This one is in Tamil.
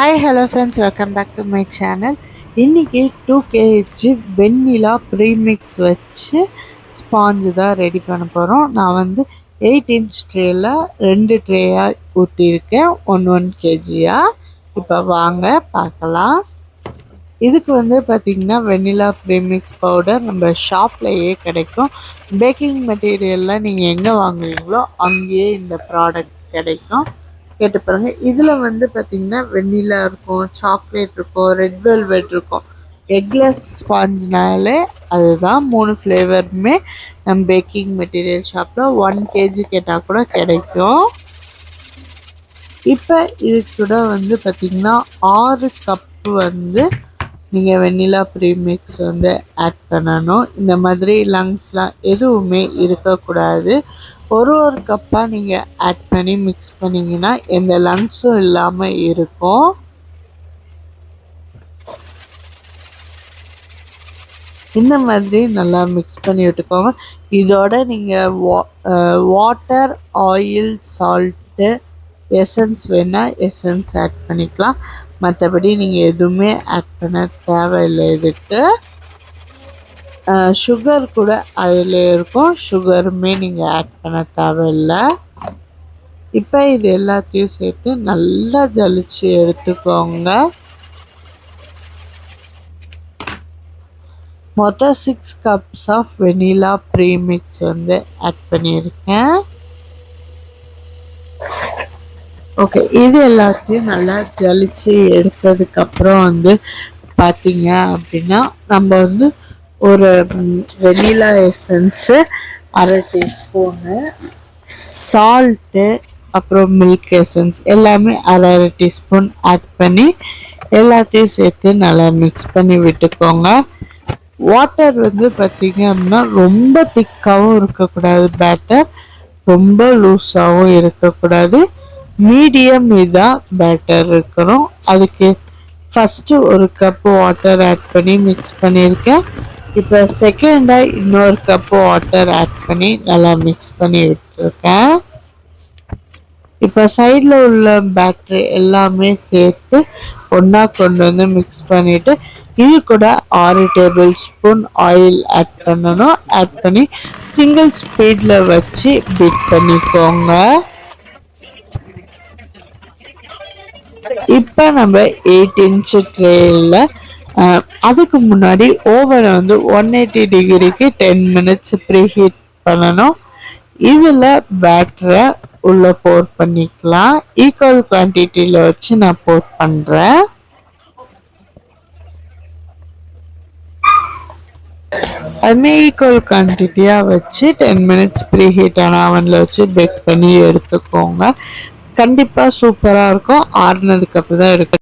Hi, hello friends, welcome back to my channel. இன்னைக்கு 2 kg வெண்ணிலா ப்ரீமிக்ஸ் வச்சு ஸ்பாஞ்சு தான் ரெடி பண்ண போகிறோம். நான் வந்து 8 inch ட்ரேயில் 2 ட்ரேயாக ஊற்றிருக்கேன் 1 kg. இப்போ வாங்க பார்க்கலாம். இதுக்கு வந்து பார்த்திங்கன்னா வெண்ணிலா ப்ரீமிக்ஸ் பவுடர் நம்ம ஷாப்லேயே கிடைக்கும். பேக்கிங் மெட்டீரியல்லாம் நீங்கள் எங்கே வாங்குவீங்களோ அங்கேயே இந்த ப்ராடக்ட் கிடைக்கும். கேட்டு பாருங்க. இதில் வந்து பார்த்திங்கன்னா வெண்ணிலா இருக்கும், சாக்லேட் இருக்கும், ரெட் வெல்வெட் இருக்கும். எக்லெஸ் ஸ்பாஞ்சினாலே அதுதான் 3 ஃப்ளேவருமே நம்ம பேக்கிங் மெட்டீரியல் ஷாப்பில் 1 kg கேட்டால் கூட கிடைக்கும். இப்போ இது கூட வந்து பார்த்திங்கன்னா 6 கப்பு வந்து நீங்கள் வெண்ணிலா ப்ரீமிக்ஸ் வந்து ஆட் பண்ணணும். இந்த மாதிரி லங்ஸ்லாம் எதுவுமே இருக்கக்கூடாது. ஒரு கப்பாக நீங்கள் ஆட் பண்ணி மிக்ஸ் பண்ணிங்கன்னா எந்த லங்ஸும் இல்லாமல் இருக்கும். இந்த மாதிரி நல்லா மிக்ஸ் பண்ணி விட்டுக்கோங்க. இதோட நீங்கள் வாட்டர், ஆயில், சால்ட்டு, எசன்ஸ் வேணால் எசன்ஸ் ஆட் பண்ணிக்கலாம். மற்றபடி நீங்கள் எதுவுமே ஆட் பண்ண தேவையில்லை. இதுக்கு சுகர் கூட அதில் இருக்கும், சுகருமே நீங்கள் ஆட் பண்ண தேவையில்லை. இப்போ இது எல்லாத்தையும் சேர்த்து நல்லா ஜலிச்சு எடுத்துக்கோங்க. மொத்தம் 6 cups ஆஃப் வெனிலா ப்ரீமிக்ஸ் வந்து ஆட் பண்ணியிருக்கேன். ஓகே, இது எல்லாத்தையும் நல்லா ஜலிச்சு எடுத்ததுக்கப்புறம் வந்து பார்த்தீங்க அப்படின்னா நம்ம வந்து ஒரு வெனிலா எசன்ஸு 1/2 டீஸ்பூனு, சால்ட்டு, அப்புறம் மில்க் எசன்ஸ் எல்லாமே 1/2 டீஸ்பூன் ஆட் பண்ணி எல்லாத்தையும் சேர்த்து நல்லா மிக்ஸ் பண்ணி விட்டுக்கோங்க. வாட்டர் வந்து பார்த்திங்க அப்படின்னா ரொம்ப திக்காகவும் இருக்கக்கூடாது, பேட்டர் ரொம்ப லூஸாகவும் இருக்கக்கூடாது, மீடியம் இதாக பேட்டர் இருக்கணும். அதுக்கு ஃபஸ்ட்டு 1 கப்பு வாட்டர் ஆட் பண்ணி மிக்ஸ் பண்ணியிருக்கேன். இப்போ செகண்டாக இன்னொரு கப்பு வாட்டர் ஆட் பண்ணி நல்லா மிக்ஸ் பண்ணி விட்டுருக்கேன். இப்போ சைடில் உள்ள பேட்டரி எல்லாமே சேர்த்து ஒன்றா கொண்டு வந்து மிக்ஸ் பண்ணிவிட்டு இது கூட 6 டேபிள் ஸ்பூன் ஆயில் ஆட் பண்ணணும். ஆட் பண்ணி சிங்கிள் ஸ்பீடில் வச்சு பீட் பண்ணிக்கோங்க. இப்போ நம்ம 8 inch ட்ரேயில் அதுக்கு முன்னாடி ஓவனை வந்து 180 டிகிரிக்கு 10 minutes ப்ரீ ஹீட் பண்ணணும். இதில் பேட்டரை உள்ளே போர் பண்ணிக்கலாம். ஈக்குவல் குவான்டிட்டியில் வச்சு நான் போர் பண்ணுறேன். அதுமாரி ஈக்குவல் குவான்டிட்டியாக வச்சு 10 minutes ப்ரீ ஹீட்டான அவனில் வச்சு பேக் பண்ணி எடுத்துக்கோங்க. கண்டிப்பாக சூப்பராக இருக்கும். ஆறுனதுக்கு அப்புறம் தான் எடுக்க